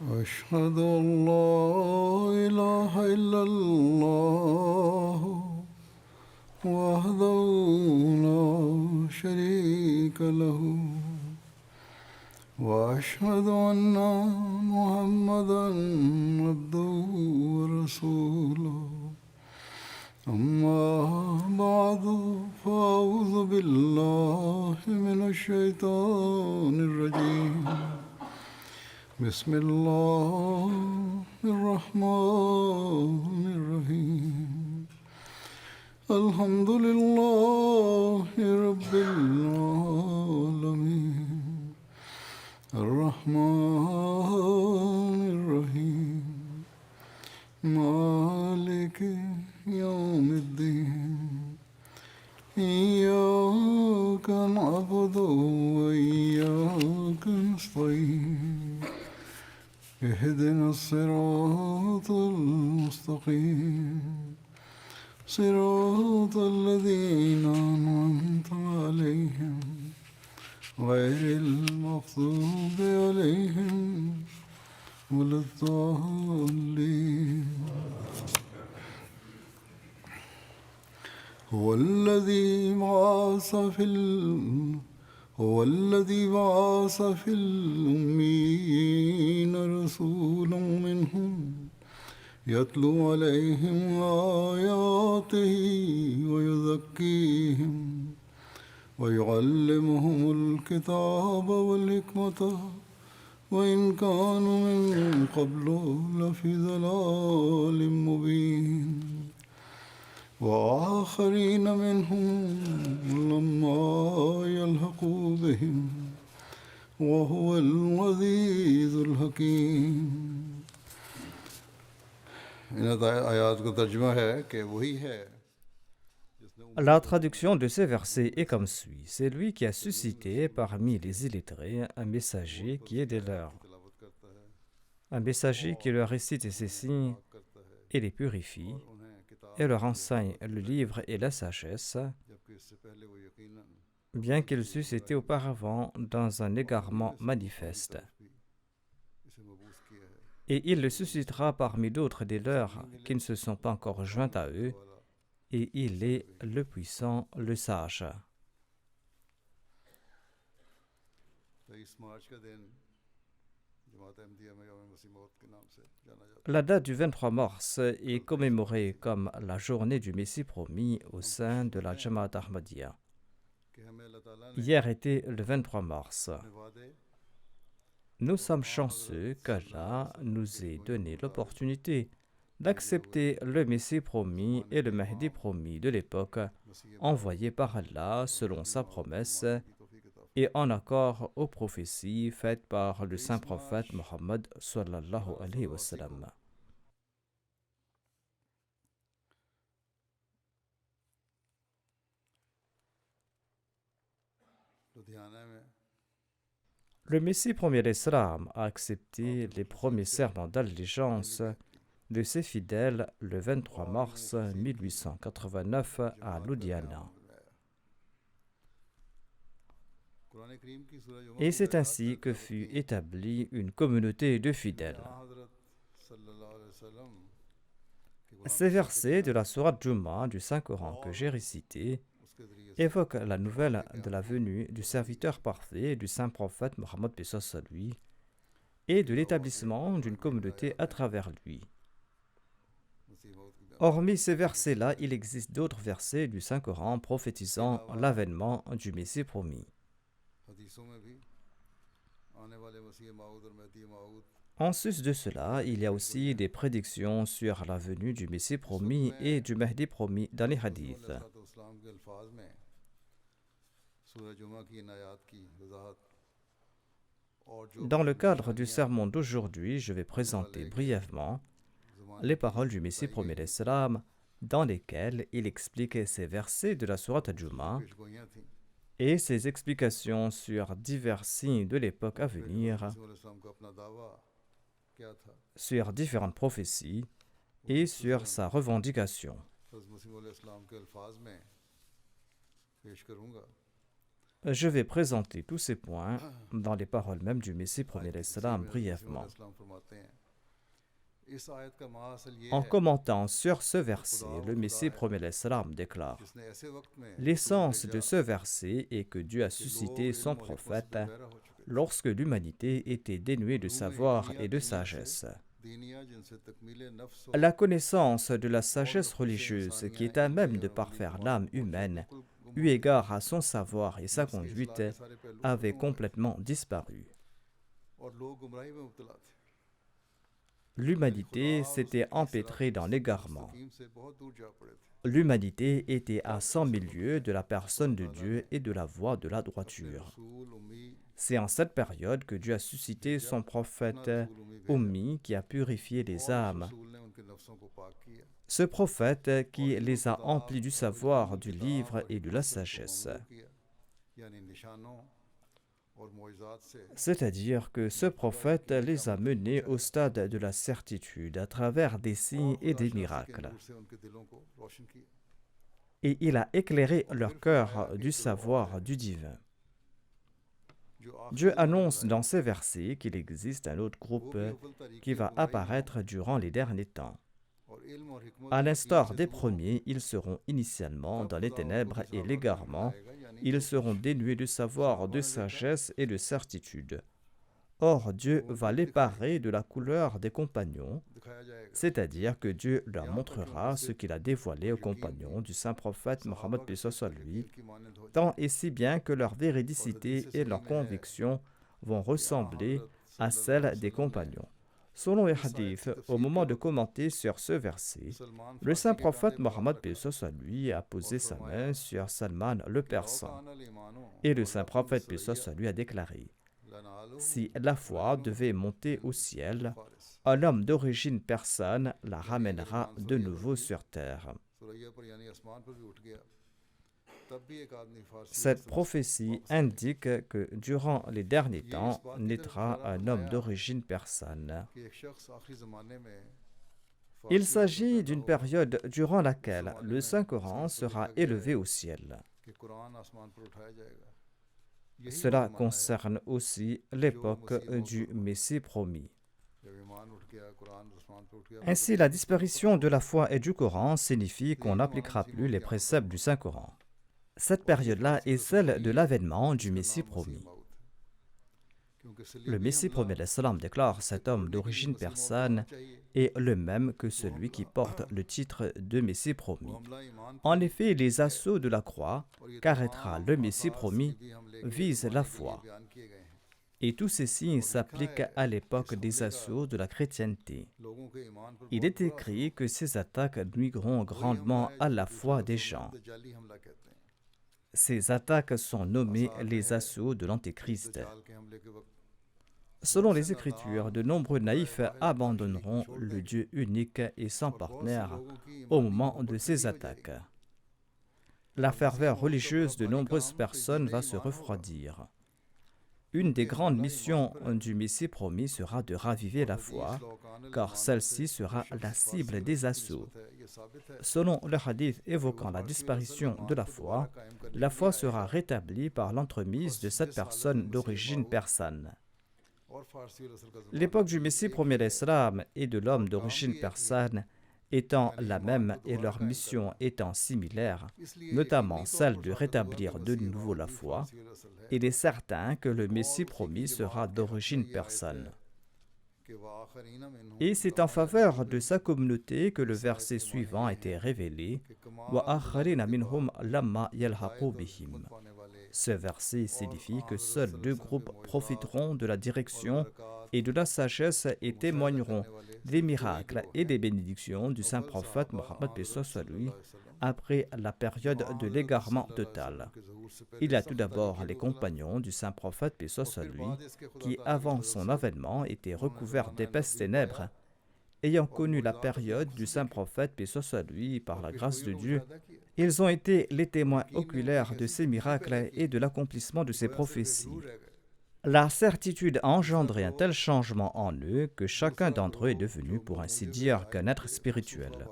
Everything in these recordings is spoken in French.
أشهد أن لا إله إلا الله وحده لا شريك له وأشهد أن محمدا عبده ورسوله أما بعد فأعوذ بالله من الشيطان الرجيم بسم الله الرحمن الرحيم الحمد لله رب العالمين الرحمن الرحيم مالك يوم الدين إياك نعبد وإياك نستعين اهدنا الصراط المستقيم صراط الذين أنعمت عليهم غير المغضوب عليهم ولا الضالين هو الذي بعث في الأميين رسولا منهم يتلو عليهم آياته ويزكيهم ويعلمهم الكتاب والحكمة وإن كانوا من قبل لفي ضلال مبين وآخرين منهم لما يلحقوا بهم وهو العزيز الحكيم. इन आयात का तर्जुमा है कि वही है. La traduction de ces versets est comme suit. C'est lui qui a suscité parmi les illettrés un messager qui est des leurs, un messager qui leur récite ses signes et les purifie, et leur enseigne le livre et la sagesse, bien qu'ils eussent été auparavant dans un égarement manifeste. Et il le suscitera parmi d'autres des leurs qui ne se sont pas encore joints à eux, et il est le puissant, le sage. La date du 23 mars est commémorée comme la journée du Messie promis au sein de la Jamaat Ahmadiyya. Hier était le 23 mars. Nous sommes chanceux qu'Allah nous ait donné l'opportunité d'accepter le Messie promis et le Mahdi promis de l'époque, envoyé par Allah selon sa promesse et en accord aux prophéties faites par le saint prophète Mohammed sallallahu alayhi wa sallam. Le Messie premier d'Islam a accepté les premiers serments d'allégeance de ses fidèles le 23 mars 1889 à Ludhiana. Et c'est ainsi que fut établie une communauté de fidèles. Ces versets de la sourate Jumu'ah du Saint-Coran que j'ai récités évoquent la nouvelle de la venue du serviteur parfait du saint prophète Mohammed lui et de l'établissement d'une communauté à travers lui. Hormis ces versets-là, il existe d'autres versets du Saint-Coran prophétisant l'avènement du Messie promis. En sus de cela, il y a aussi des prédictions sur la venue du Messie promis et du Mahdi promis dans les hadiths. Dans le cadre du sermon d'aujourd'hui, je vais présenter brièvement les paroles du Messie premier d'Islam dans lesquelles il explique ces versets de la sourate Jumu'ah et ses explications sur divers signes de l'époque à venir, sur différentes prophéties et sur sa revendication. Je vais présenter tous ces points dans les paroles même du Messie premier l'Islam brièvement. En commentant sur ce verset, le Messie premier l'Islam déclare: l'essence de ce verset est que Dieu a suscité son prophète lorsque l'humanité était dénuée de savoir et de sagesse. La connaissance de la sagesse religieuse qui est à même de parfaire l'âme humaine, eu égard à son savoir et sa conduite, avait complètement disparu. L'humanité s'était empêtrée dans l'égarement. L'humanité était à 100 000 lieues de la personne de Dieu et de la voie de la droiture. C'est en cette période que Dieu a suscité son prophète Ummi qui a purifié les âmes. Ce prophète qui les a emplis du savoir, du livre et de la sagesse. C'est-à-dire que ce prophète les a menés au stade de la certitude à travers des signes et des miracles. Et il a éclairé leur cœur du savoir du divin. Dieu annonce dans ces versets qu'il existe un autre groupe qui va apparaître durant les derniers temps. À l'instar des premiers, ils seront initialement dans les ténèbres et l'égarement. Ils seront dénués de savoir, de sagesse et de certitude. Or, Dieu va les parer de la couleur des compagnons, c'est-à-dire que Dieu leur montrera ce qu'il a dévoilé aux compagnons du saint prophète Mohammed lui, tant et si bien que leur véridicité et leur conviction vont ressembler à celles des compagnons. Selon les hadiths, au moment de commenter sur ce verset, le saint prophète Mohammed lui a posé sa main sur Salman le Persan. Et le saint prophète lui a déclaré: si la foi devait monter au ciel, un homme d'origine persane la ramènera de nouveau sur terre. Cette prophétie indique que durant les derniers temps naîtra un homme d'origine persane. Il s'agit d'une période durant laquelle le Saint-Coran sera élevé au ciel. Cela concerne aussi l'époque du Messie promis. Ainsi, la disparition de la foi et du Coran signifie qu'on n'appliquera plus les préceptes du Saint-Coran. Cette période-là est celle de l'avènement du Messie promis. Le Messie promis l'Islam déclare: cet homme d'origine persane est le même que celui qui porte le titre de Messie promis. En effet, les assauts de la croix qu'arrêtera le Messie promis visent la foi. Et tous ces signes s'appliquent à l'époque des assauts de la chrétienté. Il est écrit que ces attaques nuiront grandement à la foi des gens. Ces attaques sont nommées les assauts de l'Antéchrist. Selon les Écritures, de nombreux naïfs abandonneront le Dieu unique et sans partenaire au moment de ces attaques. La ferveur religieuse de nombreuses personnes va se refroidir. Une des grandes missions du Messie promis sera de raviver la foi, car celle-ci sera la cible des assauts. Selon le hadith évoquant la disparition de la foi sera rétablie par l'entremise de cette personne d'origine persane. L'époque du Messie promis l'Islam et de l'homme d'origine persane étant la même et leur mission étant similaire, notamment celle de rétablir de nouveau la foi, il est certain que le Messie promis sera d'origine persane. Et c'est en faveur de sa communauté que le verset suivant a été révélé. Ce verset signifie que seuls deux groupes profiteront de la direction et de la sagesse et témoigneront des miracles et des bénédictions du saint prophète Mohammed lui après la période de l'égarement total. Il y a tout d'abord les compagnons du saint prophète lui qui, avant son avènement, étaient recouverts d'épaisses ténèbres. Ayant connu la période du saint prophète lui par la grâce de Dieu, ils ont été les témoins oculaires de ces miracles et de l'accomplissement de ces prophéties. La certitude a engendré un tel changement en eux que chacun d'entre eux est devenu, pour ainsi dire, qu'un être spirituel.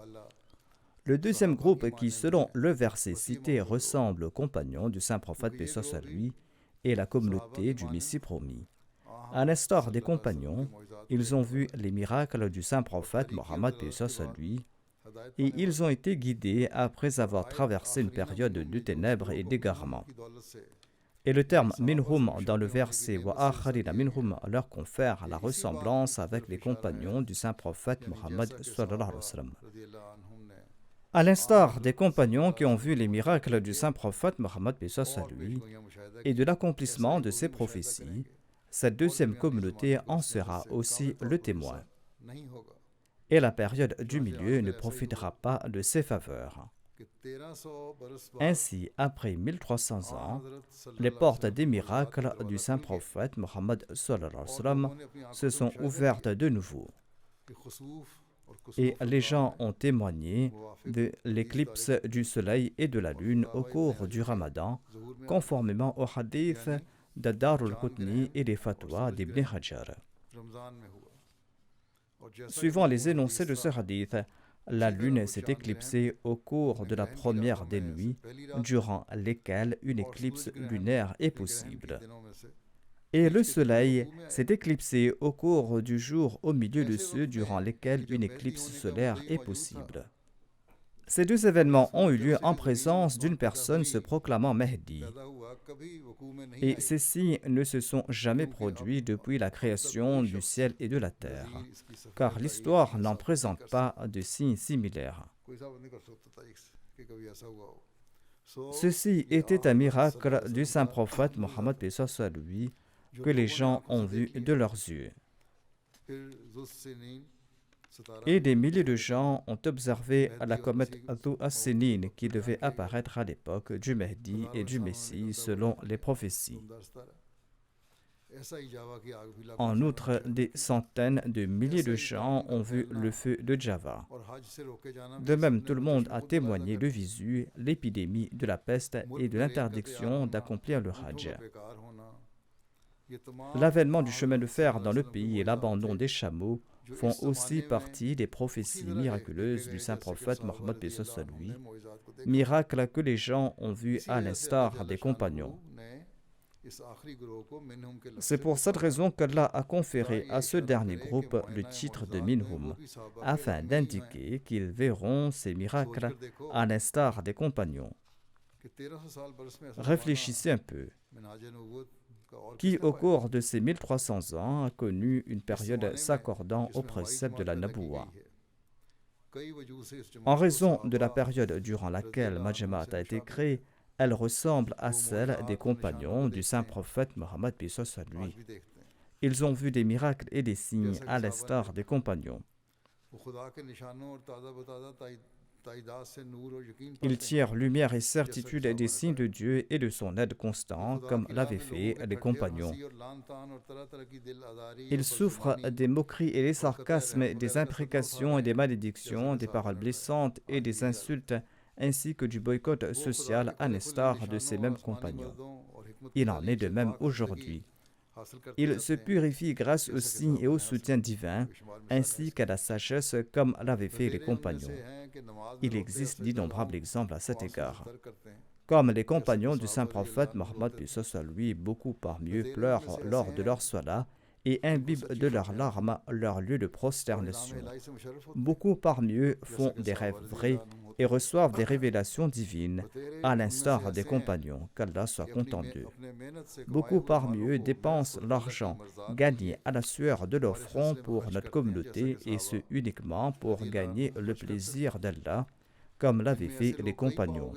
Le deuxième groupe qui, selon le verset cité, ressemble aux compagnons du saint prophète paix soit sur lui, est la communauté du Messie promis. À l'instar des compagnons, ils ont vu les miracles du saint prophète Mohammed paix soit sur lui, et ils ont été guidés après avoir traversé une période de ténèbres et d'égarement. Et le terme minhum dans le verset wa akharina minhum leur confère la ressemblance avec les compagnons du saint prophète Mohammed sallallahu alayhi wa sallam. À l'instar des compagnons qui ont vu les miracles du saint prophète Mohammed paix soit sur lui et de l'accomplissement de ses prophéties, cette deuxième communauté en sera aussi le témoin. Et la période du milieu ne profitera pas de ses faveurs. Ainsi, après 1300 ans, les portes des miracles du saint prophète Mohammed sallallahu alayhi wa sallam se sont ouvertes de nouveau. Et les gens ont témoigné de l'éclipse du soleil et de la lune au cours du Ramadan, conformément au hadith de Darul Qutni et des fatwas d'Ibn Hajar. Suivant les énoncés de ce hadith, la lune s'est éclipsée au cours de la première des nuits, durant lesquelles une éclipse lunaire est possible. Et le soleil s'est éclipsé au cours du jour au milieu de ceux durant lesquels une éclipse solaire est possible. Ces deux événements ont eu lieu en présence d'une personne se proclamant Mahdi. Et ces signes ne se sont jamais produits depuis la création du ciel et de la terre, car l'histoire n'en présente pas de signes similaires. Ceci était un miracle du saint prophète Mohammed paix soit sur lui que les gens ont vu de leurs yeux. Et des milliers de gens ont observé la comète Dhu as-Sinin qui devait apparaître à l'époque du Mahdi et du Messie selon les prophéties. En outre, des centaines de milliers de gens ont vu le feu de Java. De même, tout le monde a témoigné de visu l'épidémie de la peste et de l'interdiction d'accomplir le Hajj. L'avènement du chemin de fer dans le pays et l'abandon des chameaux font aussi partie des prophéties miraculeuses du saint prophète Mohammed paix soit sur lui, miracles que les gens ont vus à l'instar des compagnons. C'est pour cette raison qu'Allah a conféré à ce dernier groupe le titre de Minhum, afin d'indiquer qu'ils verront ces miracles à l'instar des compagnons. Réfléchissez un peu. Qui, au cours de ces 1300 ans, a connu une période s'accordant au précepte de la Naboua. En raison de la période durant laquelle Majma'at a été créée, elle ressemble à celle des compagnons du saint prophète Mohammed paix soit sur lui. Ils ont vu des miracles et des signes à l'instar des compagnons. Ils tirent lumière et certitude des signes de Dieu et de son aide constant, comme l'avaient fait les compagnons. Ils souffrent des moqueries et des sarcasmes, des imprécations et des malédictions, des paroles blessantes et des insultes, ainsi que du boycott social à l'instar de ces mêmes compagnons. Il en est de même aujourd'hui. Ils se purifient grâce aux signes et au soutien divin, ainsi qu'à la sagesse comme l'avaient fait les compagnons. Il existe d'innombrables exemples à cet égard. Comme les compagnons du saint prophète Mohammed paix soit sur lui, beaucoup parmi eux pleurent lors de leur salat et imbibent de leurs larmes leur lieu de prosternation. Beaucoup parmi eux font des rêves vrais et reçoivent des révélations divines, à l'instar des compagnons, qu'Allah soit content d'eux. Beaucoup parmi eux dépensent l'argent gagné à la sueur de leur front pour notre communauté, et ce uniquement pour gagner le plaisir d'Allah, comme l'avaient fait les compagnons.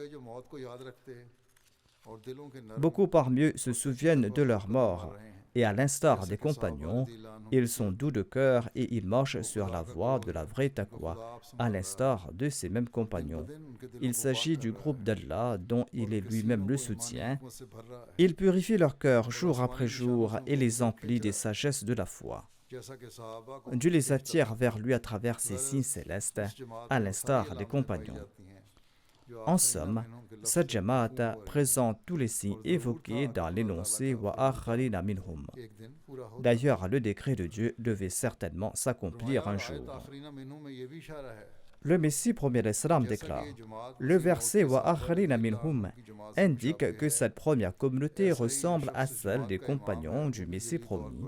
Beaucoup parmi eux se souviennent de leur mort, et à l'instar des compagnons, ils sont doux de cœur et ils marchent sur la voie de la vraie taqwa, à l'instar de ces mêmes compagnons. Il s'agit du groupe d'Allah dont il est lui-même le soutien. Il purifie leur cœur jour après jour et les emplit des sagesses de la foi. Dieu les attire vers lui à travers ses signes célestes, à l'instar des compagnons. En somme, cette Jamaat présente tous les signes évoqués dans l'énoncé wa akharina minhum. D'ailleurs, le décret de Dieu devait certainement s'accomplir un jour. Le Messie premier l'Islam déclare: le verset Wa akharina minhum indique que cette première communauté ressemble à celle des compagnons du Messie promis.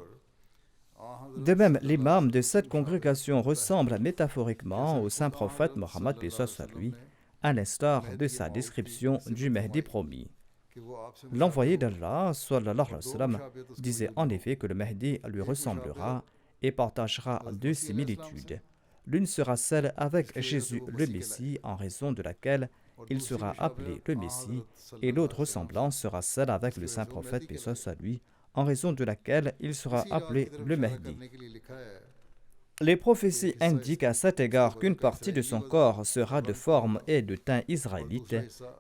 De même, l'imam de cette congrégation ressemble métaphoriquement au saint prophète Mohammed paix soit lui, à l'instar de sa description du Mahdi promis. L'envoyé d'Allah, sallallahu alayhi wa sallam, disait en effet que le Mahdi lui ressemblera et partagera deux similitudes. L'une sera celle avec Jésus le Messie, en raison de laquelle il sera appelé le Messie, et l'autre ressemblance sera celle avec le saint prophète paix soit lui, en raison de laquelle il sera appelé le Mahdi. Les prophéties indiquent à cet égard qu'une partie de son corps sera de forme et de teint israélite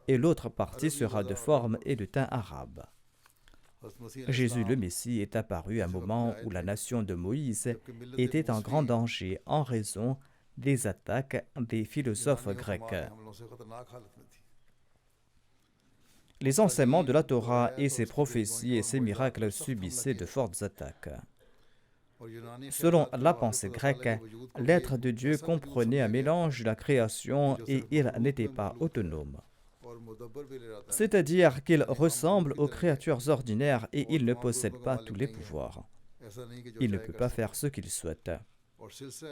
et l'autre partie sera de forme et de teint arabe. Jésus le Messie est apparu à un moment où la nation de Moïse était en grand danger en raison des attaques des philosophes grecs. Les enseignements de la Torah et ses prophéties et ses miracles subissaient de fortes attaques. Selon la pensée grecque, l'être de Dieu comprenait un mélange de la création et il n'était pas autonome. C'est-à-dire qu'il ressemble aux créatures ordinaires et il ne possède pas tous les pouvoirs. Il ne peut pas faire ce qu'il souhaite.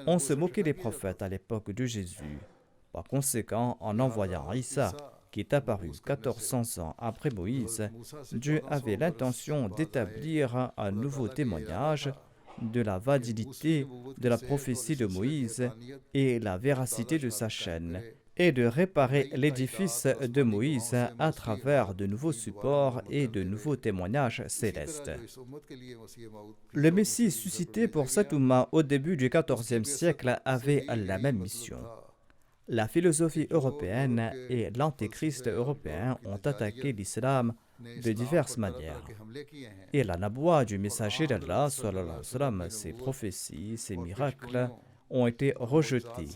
On se moquait des prophètes à l'époque de Jésus. Par conséquent, en envoyant Isa, qui est apparu 1400 ans après Moïse, Dieu avait l'intention d'établir un nouveau témoignage de la validité de la prophétie de Moïse et la véracité de sa chaîne, et de réparer l'édifice de Moïse à travers de nouveaux supports et de nouveaux témoignages célestes. Le Messie suscité pour cette Oumma au début du XIVe siècle avait la même mission. La philosophie européenne et l'antéchrist européen ont attaqué l'islam de diverses manières. Et la naboua du messager d'Allah, sallallahu alayhi wa sallam, ses prophéties, ses miracles ont été rejetés.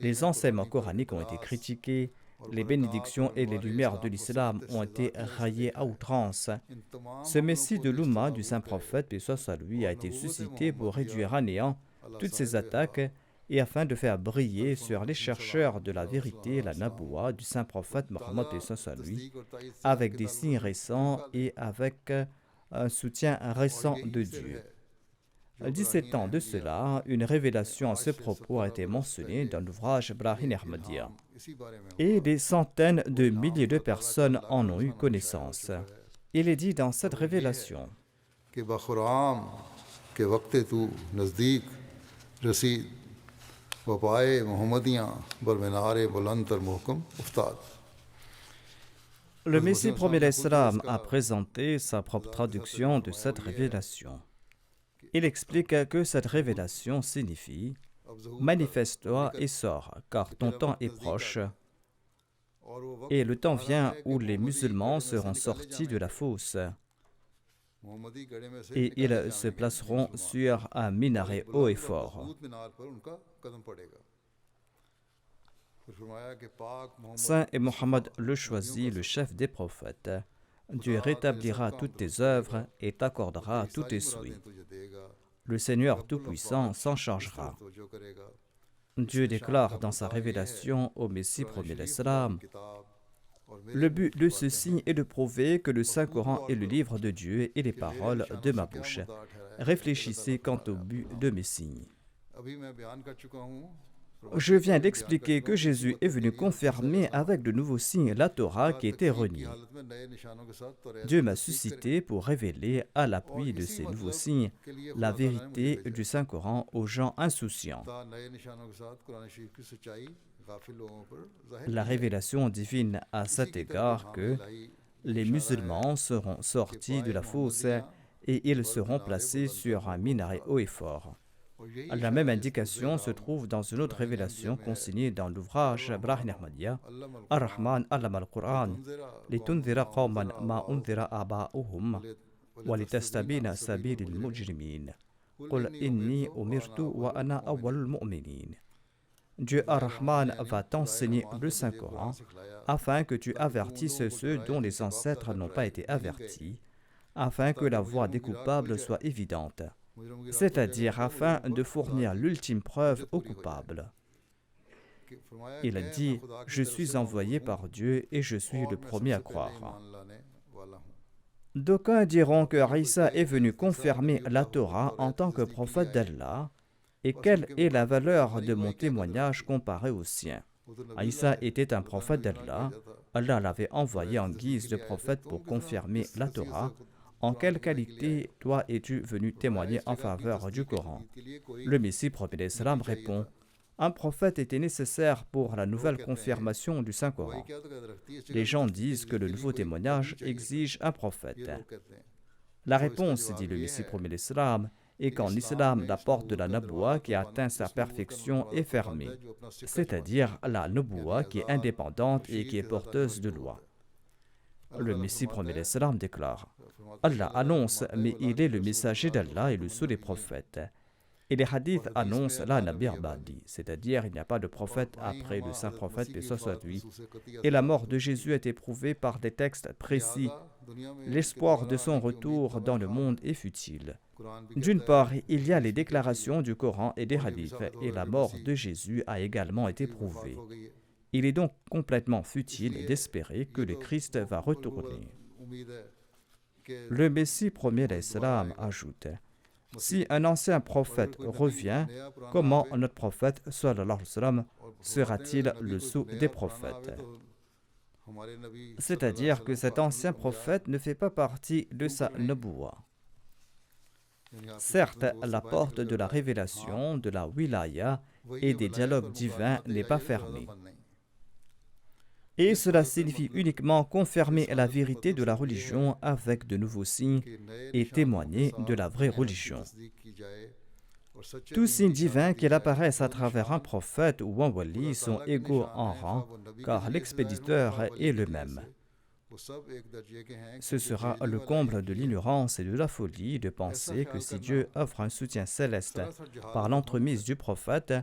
Les enseignements coraniques ont été critiqués, les bénédictions et les lumières de l'islam ont été raillées à outrance. Ce messie de l'Oumma du saint prophète, paix soit lui, a été suscité pour réduire à néant toutes ces attaques et afin de faire briller sur les chercheurs de la vérité la naboua du saint prophète Mohammed paix soit lui, avec des signes récents et avec un soutien récent de Dieu. 17 ans de cela, une révélation à ce propos a été mentionnée dans l'ouvrage Brahin Ahmadiyya. Et des centaines de milliers de personnes en ont eu connaissance. Il est dit dans cette révélation: le Messie premier l'Islam a présenté sa propre traduction de cette révélation. Il explique que cette révélation signifie « Manifeste-toi et sors, car ton temps est proche. » Et le temps vient où les musulmans seront sortis de la fosse et ils se placeront sur un minaret haut et fort. Saint et Mohammed le choisi, le chef des prophètes. Dieu rétablira toutes tes œuvres et t'accordera tous tes souhaits. Le Seigneur Tout-Puissant s'en chargera. Dieu déclare dans sa révélation au Messie premier l'Islam: le but de ce signe est de prouver que le Saint-Coran est le livre de Dieu et les paroles de ma bouche. Réfléchissez quant au but de mes signes. Je viens d'expliquer que Jésus est venu confirmer avec de nouveaux signes la Torah qui était reniée. Dieu m'a suscité pour révéler, à l'appui de ces nouveaux signes, la vérité du Saint-Coran aux gens insouciants. La révélation divine à cet égard que les musulmans seront sortis de la fosse et ils seront placés sur un minaret haut et fort. La même indication se trouve dans une autre révélation consignée dans l'ouvrage Brahin Ahmadiyya, Ar-Rahman allama al-Qur'an, litunzira qawman ma unzira aba'uhum, wa litastabina sabil al-mujrimin. Qul inni umirtu wa ana awwalul mu'minin. Dieu Ar-Rahman va t'enseigner le Saint-Coran afin que tu avertisses ceux dont les ancêtres n'ont pas été avertis, afin que la voie des coupables soit évidente, c'est-à-dire afin de fournir l'ultime preuve aux coupables. Il a dit « Je suis envoyé par Dieu et je suis le premier à croire ». D'aucuns diront que Isa est venu confirmer la Torah en tant que prophète d'Allah, et quelle est la valeur de mon témoignage comparé au sien. Isa était un prophète d'Allah. Allah l'avait envoyé en guise de prophète pour confirmer la Torah. En quelle qualité toi es-tu venu témoigner en faveur du Coran? Le Messie prophète d'Islam répond: un prophète était nécessaire pour la nouvelle confirmation du Saint-Coran. Les gens disent que le nouveau témoignage exige un prophète. La réponse, dit le Messie prophète d'Islam, est qu'en islam, la porte de la Naboua qui atteint sa perfection est fermée, c'est-à-dire la Naboua qui est indépendante et qui est porteuse de loi. Le Messie prophète d'Islam déclare: Allah annonce, mais il est le messager d'Allah et le sceau des prophètes. Et les hadiths annoncent la Nabi Abadi, c'est-à-dire il n'y a pas de prophète après le saint prophète, paix soit lui. Et la mort de Jésus a été prouvée par des textes précis. L'espoir de son retour dans le monde est futile. D'une part, il y a les déclarations du Coran et des hadiths, et la mort de Jésus a également été prouvée. Il est donc complètement futile d'espérer que le Christ va retourner. Le Messie premier d'Islam ajoute: si un ancien prophète revient, comment notre prophète sallallahu alayhi wa sallam sera-t-il le sceau des prophètes? C'est-à-dire que cet ancien prophète ne fait pas partie de sa Naboua. Certes, la porte de la révélation, de la wilaya et des dialogues divins n'est pas fermée. Et cela signifie uniquement confirmer la vérité de la religion avec de nouveaux signes et témoigner de la vraie religion. Tous signes divins qui apparaissent à travers un prophète ou un wali sont égaux en rang, car l'expéditeur est le même. Ce sera le comble de l'ignorance et de la folie de penser que si Dieu offre un soutien céleste par l'entremise du prophète,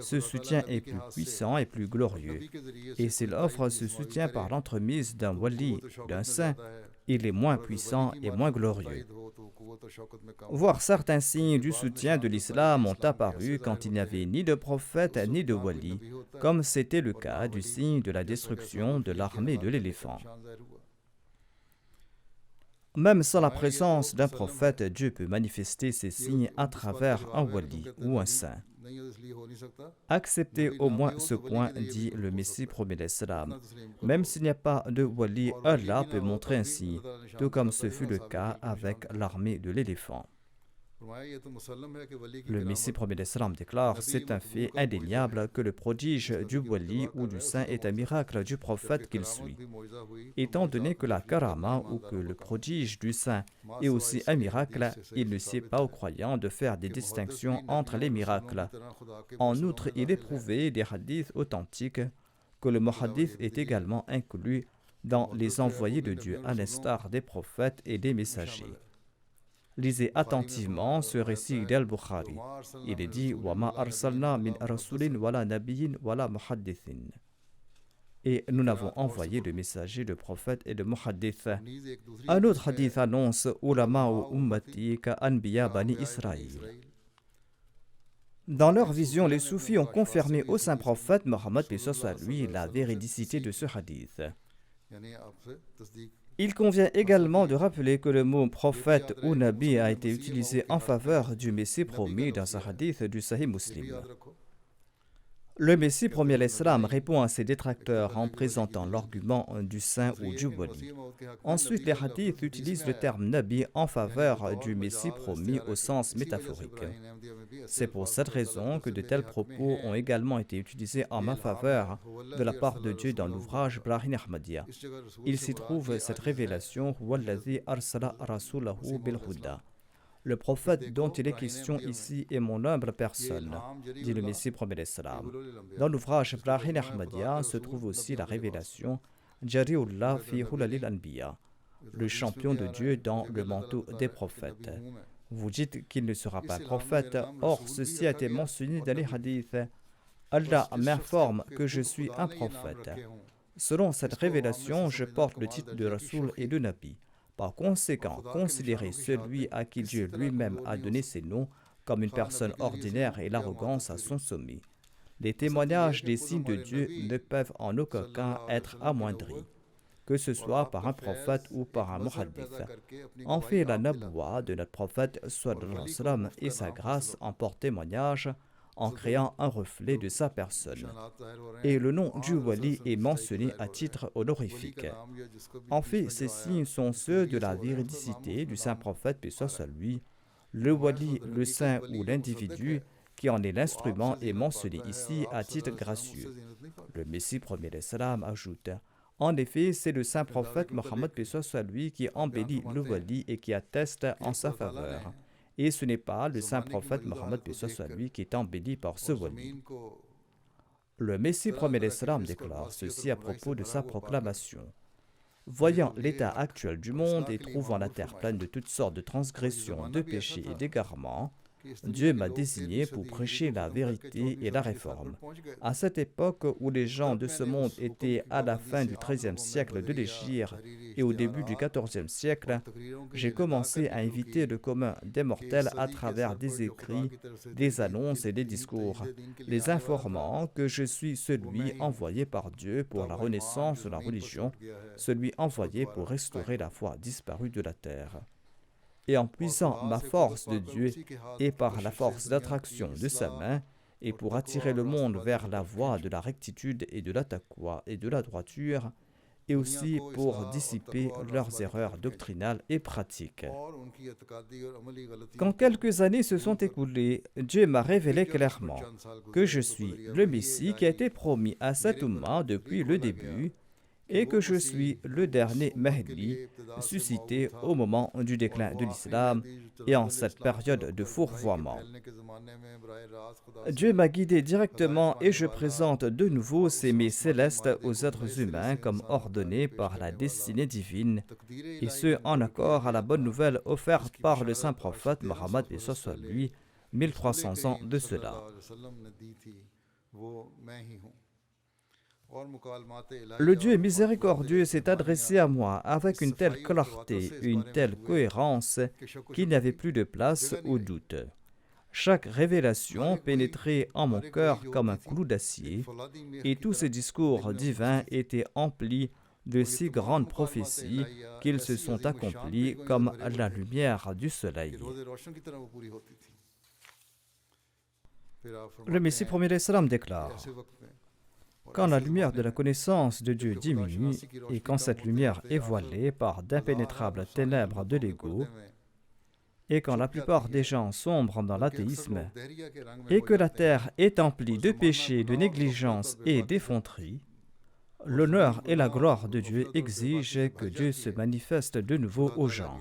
ce soutien est plus puissant et plus glorieux. Et s'il offre ce soutien par l'entremise d'un wali, d'un saint, il est moins puissant et moins glorieux. Voire certains signes du soutien de l'islam ont apparu quand il n'y avait ni de prophète ni de wali, comme c'était le cas du signe de la destruction de l'armée de l'éléphant. Même sans la présence d'un prophète, Dieu peut manifester ses signes à travers un wali ou un saint. Acceptez au moins ce point, dit le Messie prophète d'Islam. Même s'il n'y a pas de wali, Allah peut montrer un signe, tout comme ce fut le cas avec l'armée de l'éléphant. Le Messie prophète d'Islam déclare: c'est un fait indéniable que le prodige du wali ou du saint est un miracle du prophète qu'il suit. Étant donné que la karama ou que le prodige du saint est aussi un miracle, il ne sied pas aux croyants de faire des distinctions entre les miracles. En outre, il est prouvé des hadiths authentiques que le muhaddith est également inclus dans les envoyés de Dieu, à l'instar des prophètes et des messagers. Lisez attentivement ce récit d'Al-Bukhari. Il est dit: « Wa ma arsalna min rasulin wala nabiyyin wala muhaddithin » et nous n'avons envoyé de messagers, de prophètes et de muhaddith. Un autre hadith annonce: « Ulama ou ummati ka anbiya bani Israël » Dans leur vision, les soufis ont confirmé au saint prophète Mohammed paix soit lui la véridicité de ce hadith. Il convient également de rappeler que le mot prophète ou nabi a été utilisé en faveur du Messie promis dans un hadith du Sahih Muslim. Le Messie promis à l'Islam répond à ses détracteurs en présentant l'argument du saint ou du wali. Ensuite, les hadiths utilisent le terme nabi en faveur du Messie promis au sens métaphorique. C'est pour cette raison que de tels propos ont également été utilisés en ma faveur de la part de Dieu dans l'ouvrage Brahim Ahmadiyya. Il s'y trouve cette révélation: Wallazi arsala rasulahu bil huda. Le prophète dont il est question ici est mon humble personne, dit le Messie prophète d'Islam. Dans l'ouvrage Brahim Ahmadiyya se trouve aussi la révélation Jariullah fi hulalil anbiya, le champion de Dieu dans le manteau des prophètes. Vous dites qu'il ne sera pas prophète, or ceci a été mentionné dans les hadiths. Allah m'informe que je suis un prophète. Selon cette révélation, je porte le titre de Rasoul et de Nabi. Par conséquent, considérer celui à qui Dieu lui-même a donné ses noms comme une personne ordinaire et l'arrogance à son sommet. les témoignages des signes de Dieu ne peuvent en aucun cas être amoindris, que ce soit par un prophète ou par un muhaddith. En fait, la naboua de notre prophète sallallahu alayhi wa sallam et sa grâce en portent témoignage en créant un reflet de sa personne. Et le nom du wali est mentionné à titre honorifique. En fait, ces signes sont ceux de la véridicité du saint prophète, paix soit sur lui. Le wali, le saint ou l'individu qui en est l'instrument est mentionné ici à titre gracieux. Le Messie premier salam ajoute: en effet, c'est le saint prophète Mohammed paix soit sur lui qui embellit le wali et qui atteste en sa faveur. Et ce n'est pas le saint prophète Mohammed paix soit sur lui qui est embelli par ce wali. Le Messie premier salam déclare ceci à propos de sa proclamation: voyant l'état actuel du monde et trouvant la terre pleine de toutes sortes de transgressions, de péchés et d'égarements, Dieu m'a désigné pour prêcher la vérité et la réforme. À cette époque où les gens de ce monde étaient à la fin du XIIIe siècle de l'Hégire et au début du XIVe siècle, j'ai commencé à inviter le commun des mortels à travers des écrits, des annonces et des discours, les informant que je suis celui envoyé par Dieu pour la renaissance de la religion, celui envoyé pour restaurer la foi disparue de la terre. Et en puisant ma force de Dieu et par la force d'attraction de sa main, et pour attirer le monde vers la voie de la rectitude et de la taqwa et de la droiture, et aussi pour dissiper leurs erreurs doctrinales et pratiques. Quand quelques années se sont écoulées, Dieu m'a révélé clairement que je suis le Messie qui a été promis à cette Ummah depuis le début, et que je suis le dernier Mahdi suscité au moment du déclin de l'islam et en cette période de fourvoiement. Dieu m'a guidé directement et je présente de nouveau ces mets célestes aux êtres humains comme ordonnés par la destinée divine, et ce en accord à la bonne nouvelle offerte par le saint prophète Mohammed et soit lui, 1300 ans de cela. Le Dieu miséricordieux s'est adressé à moi avec une telle clarté, une telle cohérence qu'il n'y avait plus de place au doute. Chaque révélation pénétrait en mon cœur comme un clou d'acier, et tous ces discours divins étaient emplis de si grandes prophéties qu'ils se sont accomplis comme la lumière du soleil. Le Messie premier salam déclare: quand la lumière de la connaissance de Dieu diminue et quand cette lumière est voilée par d'impénétrables ténèbres de l'ego, et quand la plupart des gens sombrent dans l'athéisme, et que la terre est emplie de péchés, de négligence et d'effronterie, l'honneur et la gloire de Dieu exigent que Dieu se manifeste de nouveau aux gens.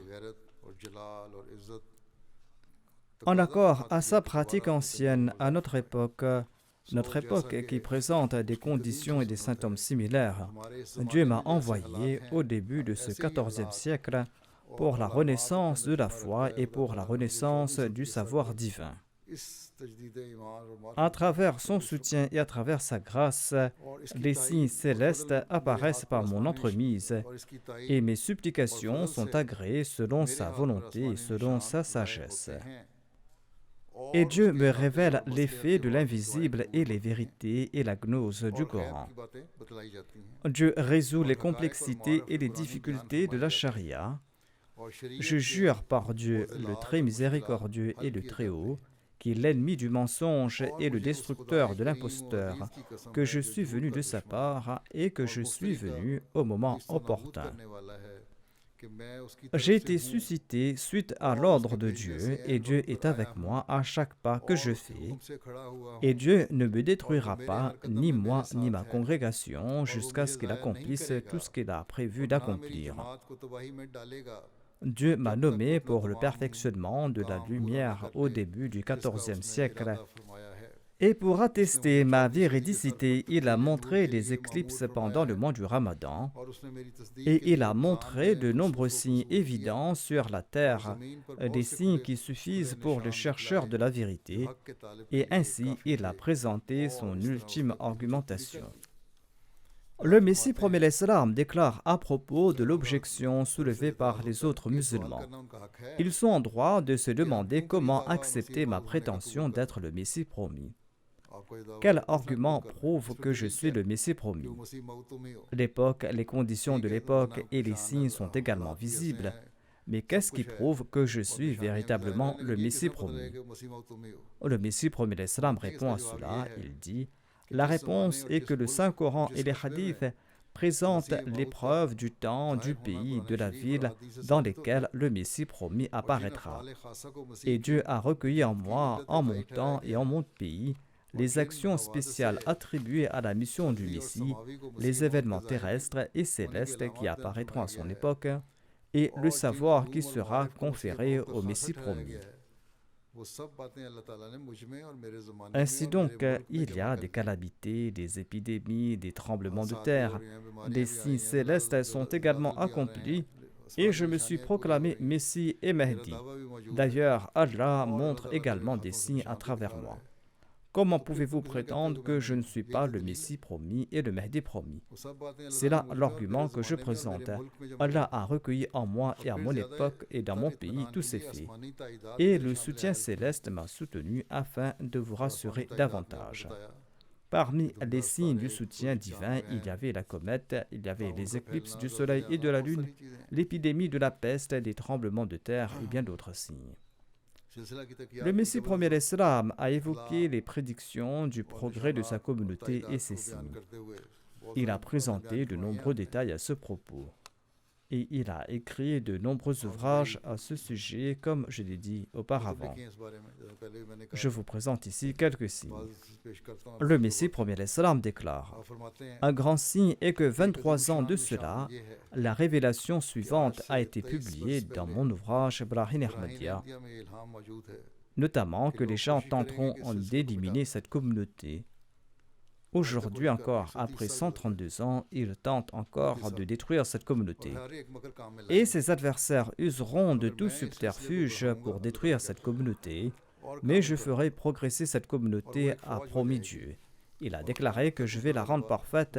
En accord à sa pratique ancienne à notre époque qui présente des conditions et des symptômes similaires, Dieu m'a envoyé au début de ce XIVe siècle pour la renaissance de la foi et pour la renaissance du savoir divin. À travers son soutien et à travers sa grâce, les signes célestes apparaissent par mon entremise et mes supplications sont agréées selon sa volonté et selon sa sagesse. Et Dieu me révèle les faits de l'invisible et les vérités et la gnose du Coran. Dieu résout les complexités et les difficultés de la charia. Je jure par Dieu, le très miséricordieux et le très haut, qui est l'ennemi du mensonge et le destructeur de l'imposteur, que je suis venu de sa part et que je suis venu au moment opportun. J'ai été suscité suite à l'ordre de Dieu, et Dieu est avec moi à chaque pas que je fais. Et Dieu ne me détruira pas, ni moi, ni ma congrégation, jusqu'à ce qu'il accomplisse tout ce qu'il a prévu d'accomplir. Dieu m'a nommé pour le perfectionnement de la lumière au début du XIVe siècle. Et pour attester ma véridicité, il a montré des éclipses pendant le mois du Ramadan, et il a montré de nombreux signes évidents sur la terre, des signes qui suffisent pour le chercheur de la vérité, et ainsi il a présenté son ultime argumentation. Le Messie promet l'Islam déclare à propos de l'objection soulevée par les autres musulmans. Ils sont en droit de se demander comment accepter ma prétention d'être le Messie promis. Quel argument prouve que je suis le Messie promis? L'époque, les conditions de l'époque et les signes sont également visibles. Mais qu'est-ce qui prouve que je suis véritablement le Messie promis? Le Messie promis l'Islam répond à cela. Il dit, la réponse est que le Saint-Coran et les hadiths présentent l'épreuve du temps, du pays, de la ville dans lesquelles le Messie promis apparaîtra. Et Dieu a recueilli en moi, en mon temps et en mon pays, les actions spéciales attribuées à la mission du Messie, les événements terrestres et célestes qui apparaîtront à son époque, et le savoir qui sera conféré au Messie promis. Ainsi donc, il y a des calamités, des épidémies, des tremblements de terre. Des signes célestes sont également accomplis et je me suis proclamé Messie et Mahdi. D'ailleurs, Allah montre également des signes à travers moi. Comment pouvez-vous prétendre que je ne suis pas le Messie promis et le Mahdi promis? C'est là l'argument que je présente. Allah a recueilli en moi et à mon époque et dans mon pays tous ces faits. Et le soutien céleste m'a soutenu afin de vous rassurer davantage. Parmi les signes du soutien divin, il y avait la comète, il y avait les éclipses du soleil et de la lune, l'épidémie de la peste, des tremblements de terre et bien d'autres signes. Le Messie premier l'Islam a évoqué les prédictions du progrès de sa communauté et ses signes. Il a présenté de nombreux détails à ce propos. Et il a écrit de nombreux ouvrages à ce sujet, comme je l'ai dit auparavant. Je vous présente ici quelques signes. Le Messie premier l'Islam déclare: un grand signe est que 23 ans de cela, la révélation suivante a été publiée dans mon ouvrage Brahim Ahmadiyya, notamment que les gens tenteront d'éliminer cette communauté. Aujourd'hui encore, après 132 ans, ils tentent encore de détruire cette communauté. Et ses adversaires useront de tout subterfuge pour détruire cette communauté, mais je ferai progresser cette communauté, a promis Dieu. Il a déclaré que je vais la rendre parfaite.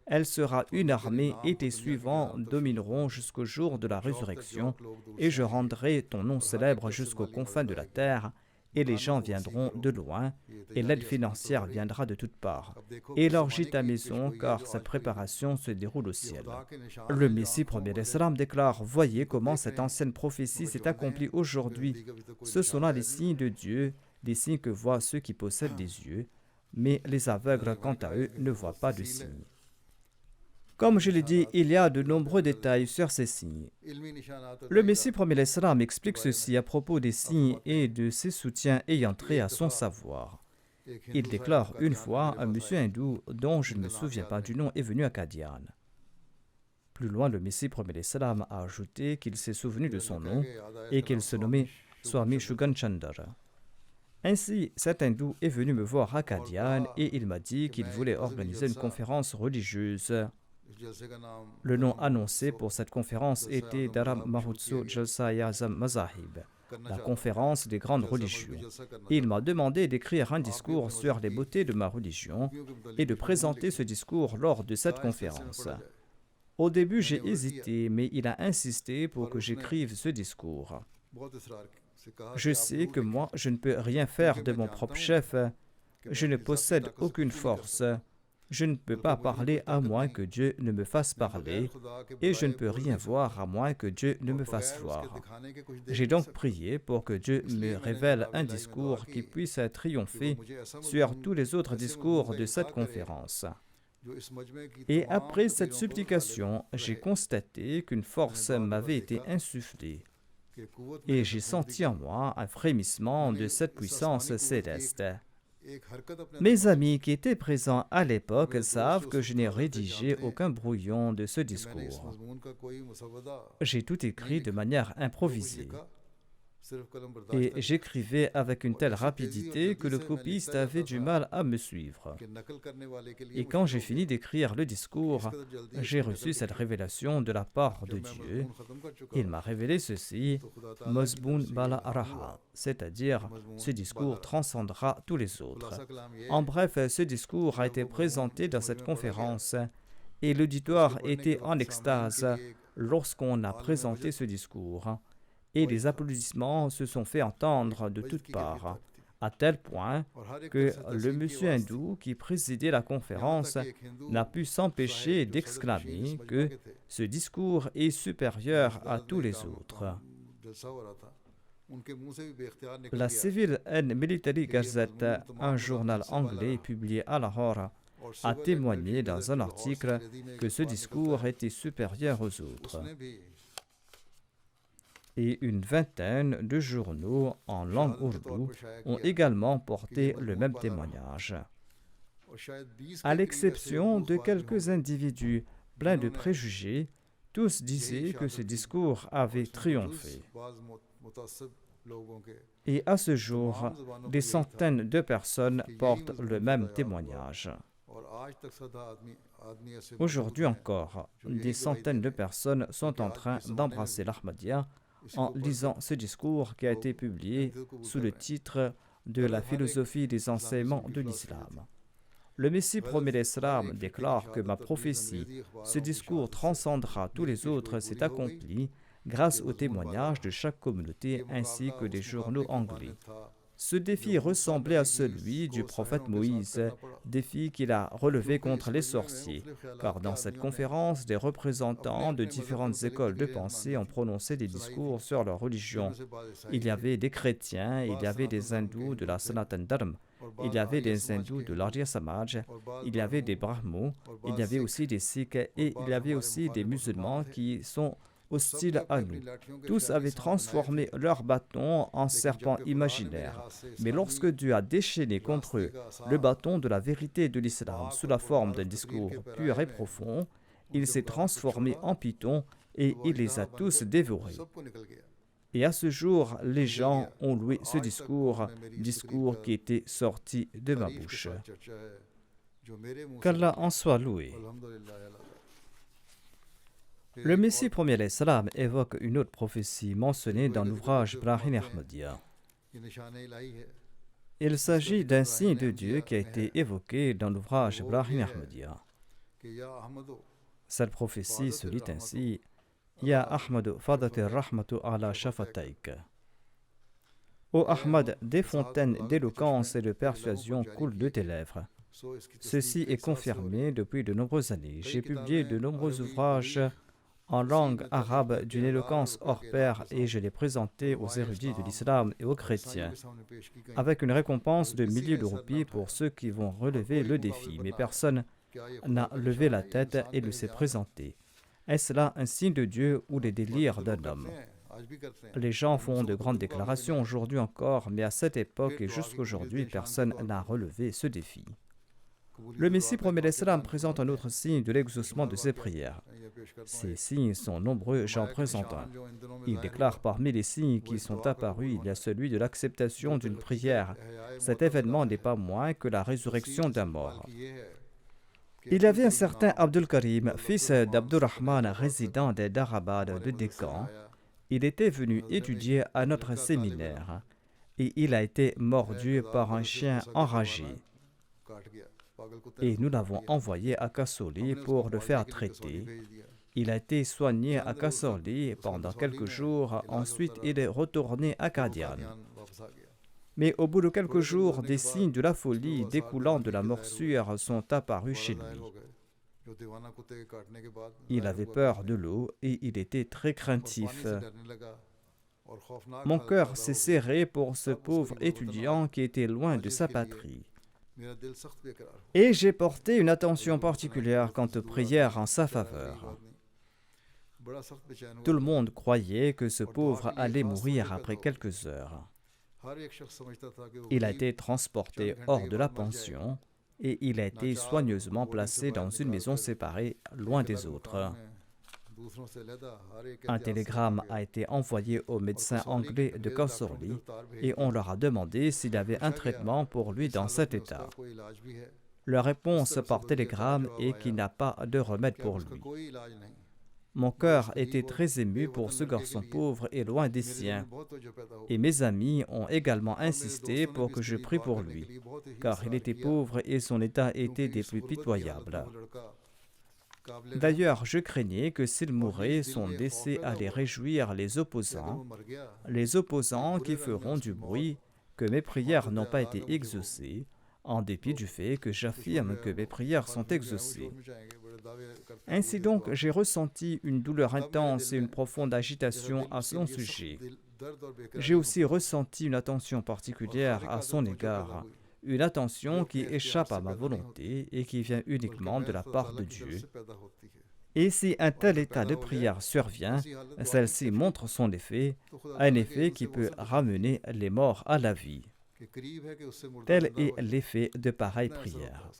Elle sera une armée et tes suivants domineront jusqu'au jour de la résurrection, et je rendrai ton nom célèbre jusqu'aux confins de la terre, et les gens viendront de loin, et l'aide financière viendra de toutes parts. Élargis ta maison, car cette préparation se déroule au ciel. Le Messie premier l'Islam déclare: voyez comment cette ancienne prophétie s'est accomplie aujourd'hui. Ce sont là les signes de Dieu, des signes que voient ceux qui possèdent des yeux, mais les aveugles, quant à eux, ne voient pas de signes. Comme je l'ai dit, il y a de nombreux détails sur ces signes. Le Messie premier l'Islam explique ceci à propos des signes et de ses soutiens ayant trait à son savoir. Il déclare: une fois, un monsieur hindou, dont je ne me souviens pas du nom, est venu à Qadian. Plus loin, le Messie premier l'Islam a ajouté qu'il s'est souvenu de son nom et qu'il se nommait Swami Shugan Chandra. Ainsi, cet hindou est venu me voir à Qadian et il m'a dit qu'il voulait organiser une conférence religieuse. Le nom annoncé pour cette conférence était Dharam Mahotsav Jalsa Yazam Mazahib, la conférence des grandes religions. Et il m'a demandé d'écrire un discours sur les beautés de ma religion et de présenter ce discours lors de cette conférence. Au début, j'ai hésité, mais il a insisté pour que j'écrive ce discours. Je sais que moi, je ne peux rien faire de mon propre chef. Je ne possède aucune force. Je ne peux pas parler à moins que Dieu ne me fasse parler, et je ne peux rien voir à moins que Dieu ne me fasse voir. J'ai donc prié pour que Dieu me révèle un discours qui puisse triompher sur tous les autres discours de cette conférence. Et après cette supplication, j'ai constaté qu'une force m'avait été insufflée, et j'ai senti en moi un frémissement de cette puissance céleste. Mes amis qui étaient présents à l'époque savent que je n'ai rédigé aucun brouillon de ce discours. J'ai tout écrit de manière improvisée. Et j'écrivais avec une telle rapidité que le copiste avait du mal à me suivre. Et quand j'ai fini d'écrire le discours, j'ai reçu cette révélation de la part de Dieu. Il m'a révélé ceci, Mazboun Bala Araha, c'est-à-dire ce discours transcendra tous les autres. En bref, ce discours a été présenté dans cette conférence et l'auditoire était en extase lorsqu'on a présenté ce discours. Et les applaudissements se sont fait entendre de toutes parts. à tel point que le monsieur hindou qui présidait la conférence n'a pu s'empêcher d'exclamer que ce discours est supérieur à tous les autres. La Civil and Military Gazette, un journal anglais publié à Lahore, a témoigné dans un article que ce discours était supérieur aux autres. Et une vingtaine de journaux en langue ourdou ont également porté le même témoignage. À l'exception de quelques individus pleins de préjugés, tous disaient que ce discours avait triomphé. Et à ce jour, des centaines de personnes portent le même témoignage. Aujourd'hui encore, des centaines de personnes sont en train d'embrasser l'Ahmadiyya en lisant ce discours qui a été publié sous le titre de la philosophie des enseignements de l'islam. Le Messie promet l'Islam déclare que ma prophétie, ce discours transcendra tous les autres, s'est accompli grâce au témoignage de chaque communauté ainsi que des journaux anglais. Ce défi ressemblait à celui du prophète Moïse, défi qu'il a relevé contre les sorciers, car dans cette conférence, des représentants de différentes écoles de pensée ont prononcé des discours sur leur religion. Il y avait des chrétiens, il y avait des hindous de la Sanatan Dharma, il y avait des hindous de l'Arya Samaj, il y avait des brahmos, il y avait aussi des sikhs et il y avait aussi des musulmans qui sont hostiles à nous. Tous avaient transformé leurs bâtons en serpents imaginaires. Mais lorsque Dieu a déchaîné contre eux le bâton de la vérité de l'islam sous la forme d'un discours pur et profond, il s'est transformé en python et il les a tous dévorés. Et à ce jour, les gens ont loué ce discours qui était sorti de ma bouche. Qu'Allah en soit loué. Le Messie premier l'Islam évoque une autre prophétie mentionnée dans l'ouvrage Brahim Ahmadiyya. Il s'agit d'un signe de Dieu qui a été évoqué dans l'ouvrage Brahim Ahmadiyya. Cette prophétie se lit ainsi: Ya Ahmadu fadatir rahmatu ala shafataik. Ô Ahmad, des fontaines d'éloquence et de persuasion coulent de tes lèvres. Ceci est confirmé depuis de nombreuses années. J'ai publié de nombreux ouvrages en langue arabe d'une éloquence hors pair et je l'ai présenté aux érudits de l'islam et aux chrétiens, avec une récompense de milliers de roupies pour ceux qui vont relever le défi. Mais personne n'a levé la tête et ne s'est présenté. Est-ce là un signe de Dieu ou les délires d'un homme? Les gens font de grandes déclarations aujourd'hui encore, mais à cette époque et jusqu'aujourd'hui, personne n'a relevé ce défi. Le Messie promet l'Islam présente un autre signe de l'exaucement de ses prières. Ces signes sont nombreux, j'en présente un. Il déclare parmi les signes qui sont apparus, il y a celui de l'acceptation d'une prière. Cet événement n'est pas moins que la résurrection d'un mort. Il y avait un certain Abdul Karim, fils d'Abdurrahman, résident des Darabad de Décan. Il était venu étudier à notre séminaire et il a été mordu par un chien enragé. Et nous l'avons envoyé à Kasauli pour le faire traiter. Il a été soigné à Kasauli pendant quelques jours, ensuite il est retourné à Qadian. Mais au bout de quelques jours, des signes de la folie découlant de la morsure sont apparus chez lui. Il avait peur de l'eau et il était très craintif. Mon cœur s'est serré pour ce pauvre étudiant qui était loin de sa patrie. Et j'ai porté une attention particulière quant aux prières en sa faveur. Tout le monde croyait que ce pauvre allait mourir après quelques heures. Il a été transporté hors de la pension et il a été soigneusement placé dans une maison séparée, loin des autres. Un télégramme a été envoyé aux médecins anglais de Kasauli et on leur a demandé s'il y avait un traitement pour lui dans cet état. Leur réponse par télégramme est qu'il n'y a pas de remède pour lui. Mon cœur était très ému pour ce garçon pauvre et loin des siens. Et mes amis ont également insisté pour que je prie pour lui, car il était pauvre et son état était des plus pitoyables. D'ailleurs, je craignais que s'il mourait, son décès allait réjouir les opposants qui feront du bruit que mes prières n'ont pas été exaucées, en dépit du fait que j'affirme que mes prières sont exaucées. Ainsi donc, j'ai ressenti une douleur intense et une profonde agitation à son sujet. J'ai aussi ressenti une attention particulière à son égard, une attention qui échappe à ma volonté et qui vient uniquement de la part de Dieu. Et si un tel état de prière survient, celle-ci montre son effet, un effet qui peut ramener les morts à la vie. Tel est l'effet de pareille prière.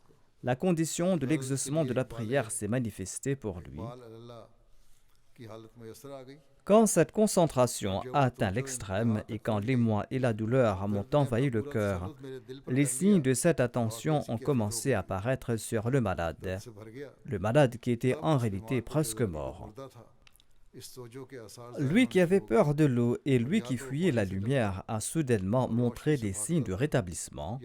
La condition de l'exaucement de la prière s'est manifestée pour lui. Quand cette concentration a atteint l'extrême et quand l'émoi et la douleur m'ont envahi le cœur, les signes de cette attention ont commencé à apparaître sur le malade qui était en réalité presque mort. Lui qui avait peur de l'eau et lui qui fuyait la lumière a soudainement montré des signes de rétablissement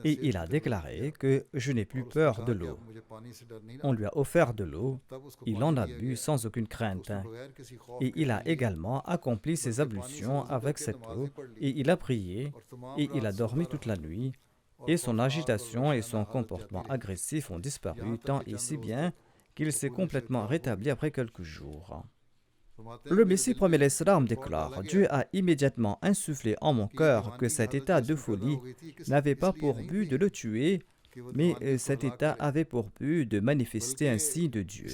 et il a déclaré que je n'ai plus peur de l'eau. On lui a offert de l'eau, il en a bu sans aucune crainte et il a également accompli ses ablutions avec cette eau et il a prié et il a dormi toute la nuit et son agitation et son comportement agressif ont disparu tant et si bien qu'il s'est complètement rétabli après quelques jours. Le Messie premier l'Islam déclare: Dieu a immédiatement insufflé en mon cœur que cet état de folie n'avait pas pour but de le tuer, mais cet état avait pour but de manifester un signe de Dieu.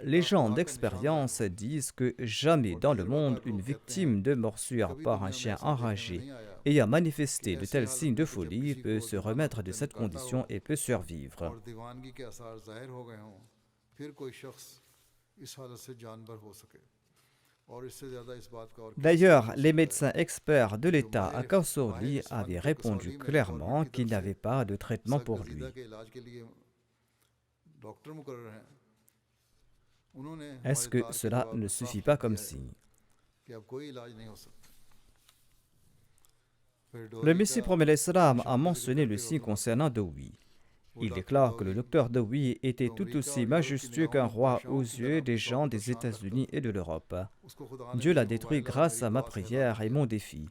Les gens d'expérience disent que jamais dans le monde une victime de morsure par un chien enragé ayant manifesté de tels signes de folie peut se remettre de cette condition et peut survivre. D'ailleurs, les médecins experts de l'État à Kausori avaient répondu clairement qu'il n'y avait pas de traitement pour lui. Est-ce que cela ne suffit pas comme signe? Le Messie premier l'Islam a mentionné le signe concernant Dowi. Il déclare que le docteur Dowi était tout aussi majestueux qu'un roi aux yeux des gens des États-Unis et de l'Europe. Dieu l'a détruit grâce à ma prière et mon défi,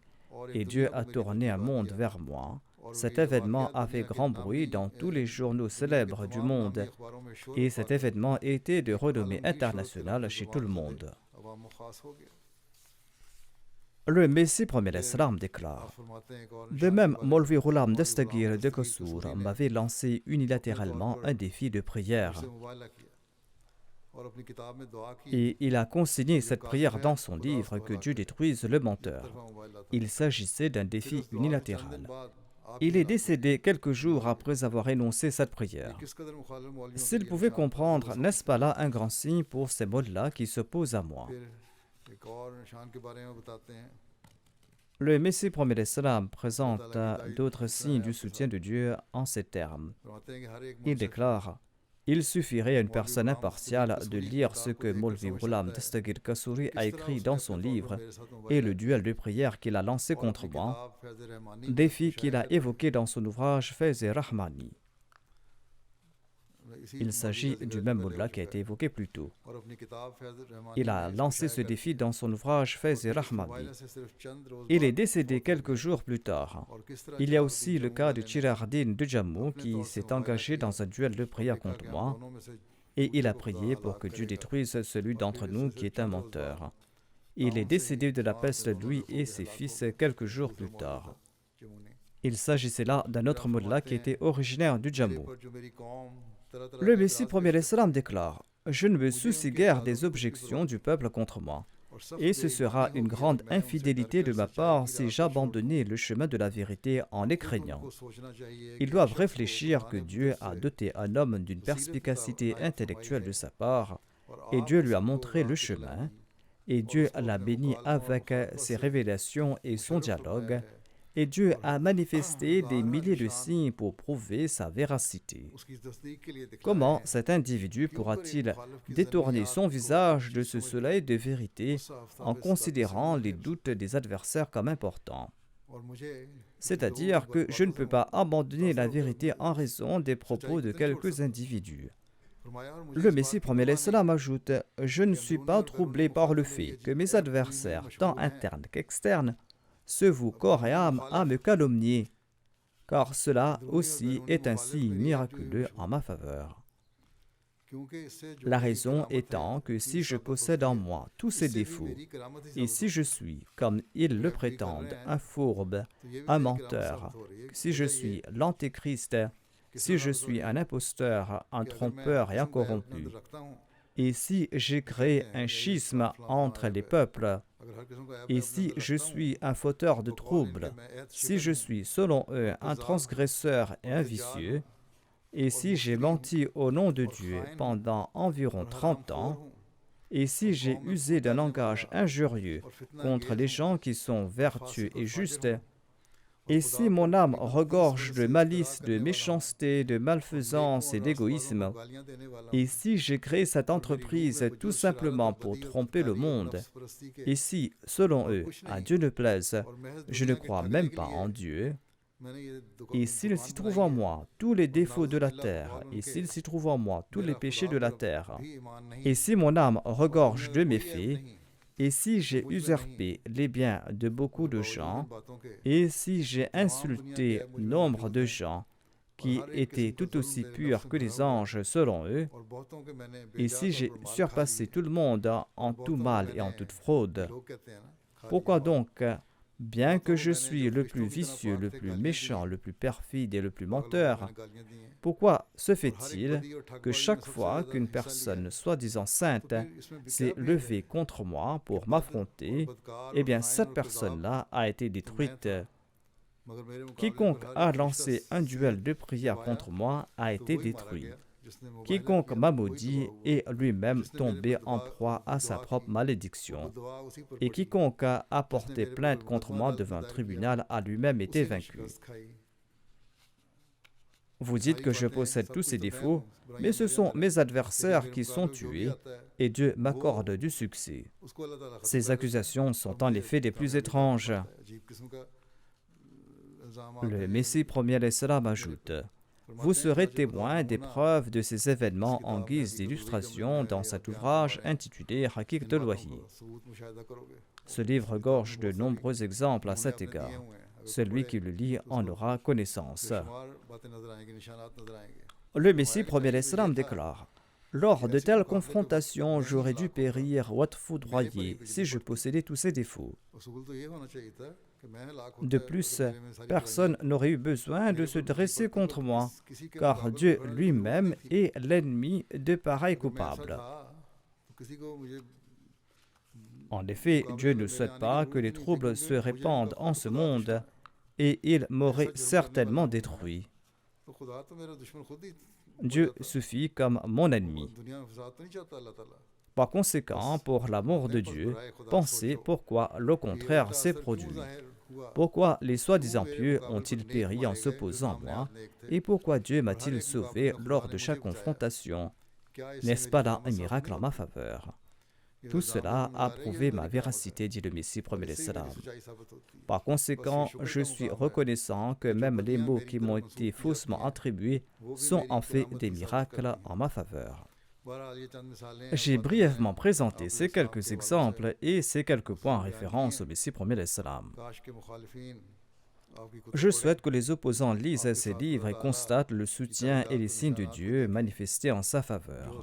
et Dieu a tourné un monde vers moi. Cet événement a fait grand bruit dans tous les journaux célèbres du monde, et cet événement était de renommée internationale chez tout le monde. Le Messie premier l'Islam déclare: De même, Molvi Ghulam Dastagir de Qassour m'avait lancé unilatéralement un défi de prière. Et il a consigné cette prière dans son livre, que Dieu détruise le menteur. Il s'agissait d'un défi unilatéral. Il est décédé quelques jours après avoir énoncé cette prière. S'il pouvait comprendre, n'est-ce pas là un grand signe pour ces mots-là qui s'opposent à moi? Le Messie premier l'Islam présente d'autres signes du soutien de Dieu en ces termes. Il déclare: Il suffirait à une personne impartiale de lire ce que Molvi Ghulam Dastagir Qassouri a écrit dans son livre et le duel de prière qu'il a lancé contre moi, défi qu'il a évoqué dans son ouvrage Faiz Rahmani. Il s'agit du même mot-là qui a été évoqué plus tôt. Il a lancé ce défi dans son ouvrage Faiz Rahmani. Il est décédé quelques jours plus tard. Il y a aussi le cas de Chirardin de Jammu qui s'est engagé dans un duel de prière contre moi et il a prié pour que Dieu détruise celui d'entre nous qui est un menteur. Il est décédé de la peste, lui et ses fils, quelques jours plus tard. Il s'agissait là d'un autre mullah qui était originaire du Jammu. Le Messie premier l'Islam déclare: Je ne me soucie guère des objections du peuple contre moi, et ce sera une grande infidélité de ma part si j'abandonnais le chemin de la vérité en les craignant. Ils doivent réfléchir que Dieu a doté un homme d'une perspicacité intellectuelle de sa part, et Dieu lui a montré le chemin, et Dieu l'a béni avec ses révélations et son dialogue, et Dieu a manifesté des milliers de signes pour prouver sa véracité. Comment cet individu pourra-t-il détourner son visage de ce soleil de vérité en considérant les doutes des adversaires comme importants? C'est-à-dire que je ne peux pas abandonner la vérité en raison des propos de quelques individus. Le Messie premier l'Islam ajoute: Je ne suis pas troublé par le fait que mes adversaires, tant internes qu'externes, se vouent corps et âme à me calomnier, car cela aussi est un signe miraculeux en ma faveur. La raison étant que si je possède en moi tous ces défauts, et si je suis, comme ils le prétendent, un fourbe, un menteur, si je suis l'antéchrist, si je suis un imposteur, un trompeur et un corrompu, et si j'ai créé un schisme entre les peuples, et si je suis un fauteur de troubles, si je suis selon eux un transgresseur et un vicieux, et si j'ai menti au nom de Dieu pendant environ 30 ans, et si j'ai usé d'un langage injurieux contre les gens qui sont vertueux et justes, et si mon âme regorge de malice, de méchanceté, de malfaisance et d'égoïsme, et si j'ai créé cette entreprise tout simplement pour tromper le monde, et si, selon eux, à Dieu ne plaise, je ne crois même pas en Dieu, et s'il s'y trouve en moi tous les défauts de la terre, et s'il s'y trouve en moi tous les péchés de la terre, et si mon âme regorge de méfaits, et si j'ai usurpé les biens de beaucoup de gens, et si j'ai insulté nombre de gens qui étaient tout aussi purs que les anges selon eux, et si j'ai surpassé tout le monde en tout mal et en toute fraude, pourquoi donc, bien que je suis le plus vicieux, le plus méchant, le plus perfide et le plus menteur, pourquoi se fait-il que chaque fois qu'une personne soi-disant sainte s'est levée contre moi pour m'affronter, eh bien cette personne-là a été détruite. Quiconque a lancé un duel de prière contre moi a été détruit. Quiconque m'a maudit est lui-même tombé en proie à sa propre malédiction. Et quiconque a porté plainte contre moi devant un tribunal a lui-même été vaincu. Vous dites que je possède tous ces défauts, mais ce sont mes adversaires qui sont tués et Dieu m'accorde du succès. Ces accusations sont en effet des plus étranges. Le Messie premier l'Islam ajoute: vous serez témoin des preuves de ces événements en guise d'illustration dans cet ouvrage intitulé Haqiq al-Wahi. Ce livre gorge de nombreux exemples à cet égard. Celui qui le lit en aura connaissance. Le Messie premier l'Islam déclare: lors de telles confrontations, j'aurais dû périr ou être foudroyé si je possédais tous ces défauts. De plus, personne n'aurait eu besoin de se dresser contre moi, car Dieu lui-même est l'ennemi de pareils coupables. En effet, Dieu ne souhaite pas que les troubles se répandent en ce monde, et il m'aurait certainement détruit. Dieu suffit comme mon ennemi. Par conséquent, pour l'amour de Dieu, pensez pourquoi le contraire s'est produit. Pourquoi les soi-disant pieux ont-ils péri en s'opposant à moi? Et pourquoi Dieu m'a-t-il sauvé lors de chaque confrontation? N'est-ce pas là un miracle en ma faveur? Tout cela a prouvé ma véracité, dit le Messie premier l'Islam. Par conséquent, je suis reconnaissant que même les mots qui m'ont été faussement attribués sont en fait des miracles en ma faveur. J'ai brièvement présenté ces quelques exemples et ces quelques points en référence au Messie premier l'Islam. Je souhaite que les opposants lisent ces livres et constatent le soutien et les signes de Dieu manifestés en sa faveur.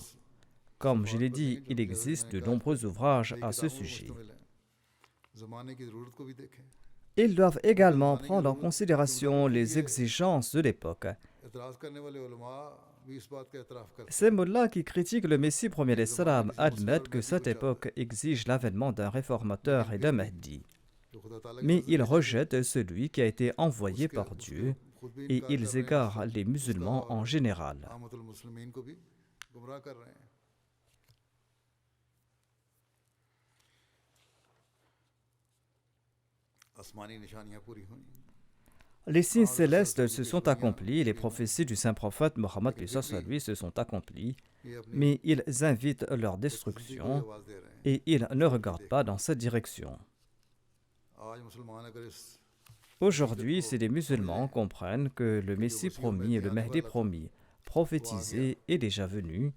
Comme je l'ai dit, il existe de nombreux ouvrages à ce sujet. Ils doivent également prendre en considération les exigences de l'époque. Ces mots-là qui critiquent le Messie premier l'Islam admettent que cette époque exige l'avènement d'un réformateur et d'un Mahdi. Mais ils rejettent celui qui a été envoyé par Dieu et ils égarent les musulmans en général. Les signes célestes se sont accomplis, les prophéties du saint prophète Mohammed lui se sont accomplies, mais ils invitent leur destruction et ils ne regardent pas dans cette direction. Aujourd'hui, si les musulmans comprennent que le Messie promis et le Mahdi promis, prophétisé, est déjà venu,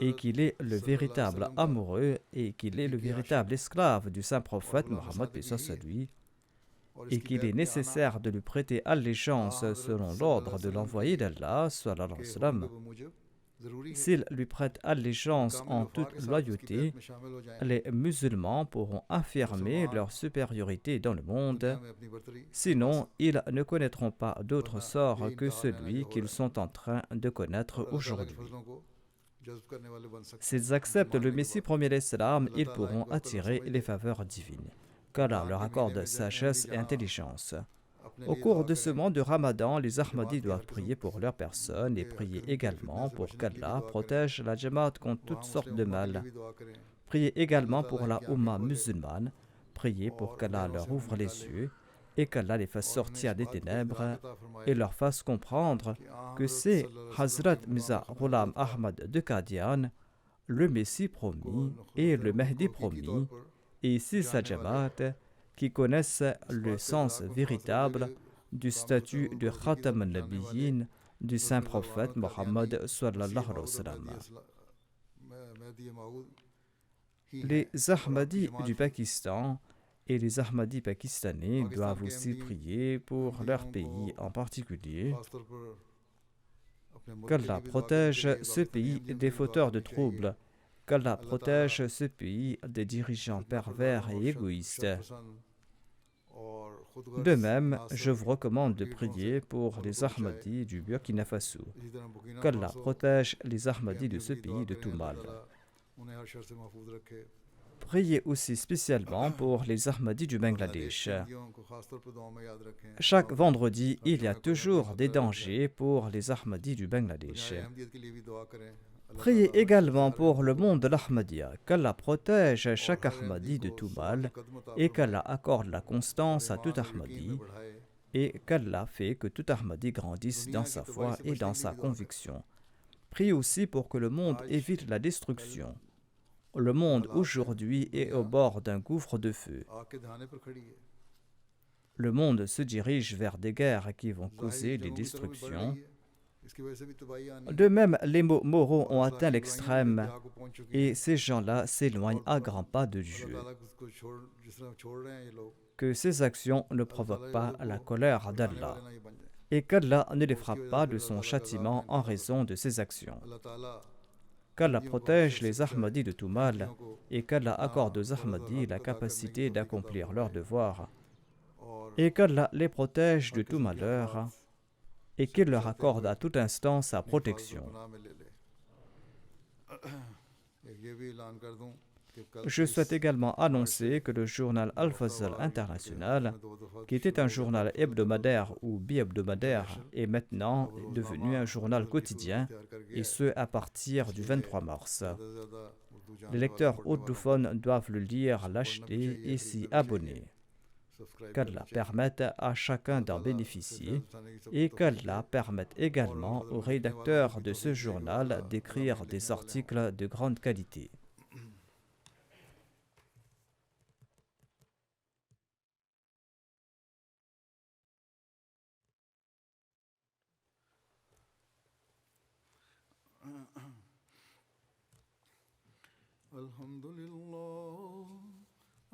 et qu'il est le véritable amoureux et qu'il est le véritable esclave du saint prophète Mohammed lui, et qu'il est nécessaire de lui prêter allégeance selon l'ordre de l'envoyé d'Allah, sallallahu alayhi wa sallam. S'il lui prête allégeance en toute loyauté, les musulmans pourront affirmer leur supériorité dans le monde. Sinon, ils ne connaîtront pas d'autre sort que celui qu'ils sont en train de connaître aujourd'hui. S'ils acceptent le Messie premier l'Islam, ils pourront attirer les faveurs divines, qu'Allah leur accorde sagesse et intelligence. Au cours de ce mois de Ramadan, les Ahmadis doivent prier pour leur personne et prier également pour qu'Allah protège la Jamaat contre toutes sortes de mal. Priez également pour la Ummah musulmane, priez pour qu'Allah leur ouvre les yeux et qu'Allah les fasse sortir des ténèbres et leur fasse comprendre que c'est Hazrat Mirza Ghulam Ahmad de Qadian, le Messie promis et le Mahdi promis, et ici sa Jamaat, qui connaissent le sens véritable du statut de Khatam al-Nabiyyin du saint prophète Mohammed sallallahu alayhi wa sallam. Les Ahmadis du Pakistan et les Ahmadis pakistanais doivent aussi prier pour leur pays en particulier. Qu'Allah protège ce pays des fauteurs de troubles, qu'Allah protège ce pays des dirigeants pervers et égoïstes. De même, je vous recommande de prier pour les Ahmadis du Burkina Faso. Qu'Allah protège les Ahmadis de ce pays de tout mal. Priez aussi spécialement pour les Ahmadis du Bangladesh. Chaque vendredi, il y a toujours des dangers pour les Ahmadis du Bangladesh. Priez également pour le monde de l'Ahmadiyya, qu'Allah protège chaque Ahmadi de tout mal et qu'Allah accorde la constance à tout Ahmadi et qu'Allah fait que tout Ahmadi grandisse dans sa foi et dans sa conviction. Priez aussi pour que le monde évite la destruction. Le monde aujourd'hui est au bord d'un gouffre de feu. Le monde se dirige vers des guerres qui vont causer des destructions. De même, les maux moraux ont atteint l'extrême et ces gens-là s'éloignent à grands pas de Dieu. Que ces actions ne provoquent pas la colère d'Allah et qu'Allah ne les frappe pas de son châtiment en raison de ces actions. Qu'Allah protège les Ahmadis de tout mal et qu'Allah accorde aux Ahmadis la capacité d'accomplir leurs devoirs et qu'Allah les protège de tout malheur et qu'il leur accorde à tout instant sa protection. Je souhaite également annoncer que le journal Al-Fazl International, qui était un journal hebdomadaire ou bi-hebdomadaire, est maintenant devenu un journal quotidien, et ce à partir du 23 mars. Les lecteurs ourdophones doivent le lire, l'acheter et s'y abonner. Qu'Allah permette à chacun d'en bénéficier et qu'Allah permette également aux rédacteurs de ce journal d'écrire des articles de grande qualité.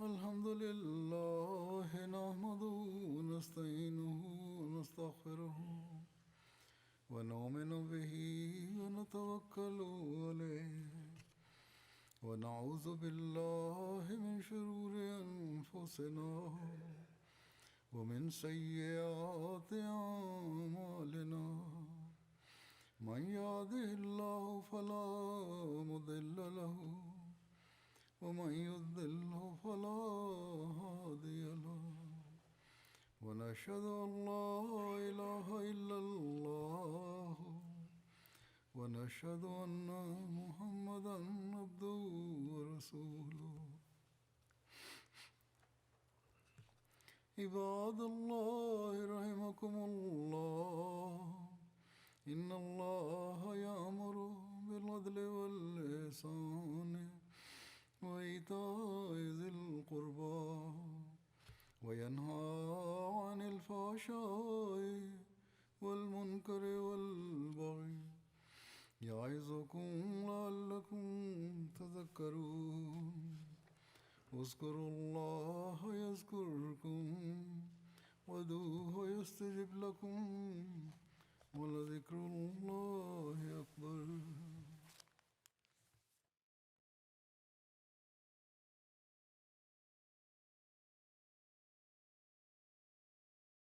الحمد لله نحمده ونستعينه ونستغفره ونؤمن به ونتوكل عليه ونعوذ بالله من شرور أنفسنا ومن سيئات أعمالنا من يهده الله فلا مضل له ومن يضلل فلا هادي له ونشهد أن لا إله إلا الله ونشهد أن محمدا عبده ورسوله عباد الله رحمكم الله إن الله يأمر بالعدل والإحسان وإيتاء ذي القربى وينهى عن الفحشاء والمنكر والبغي يعظكم لعلكم تذكرون اذكروا الله يذكركم وادعوه يستجب لكم ولذكر الله أكبر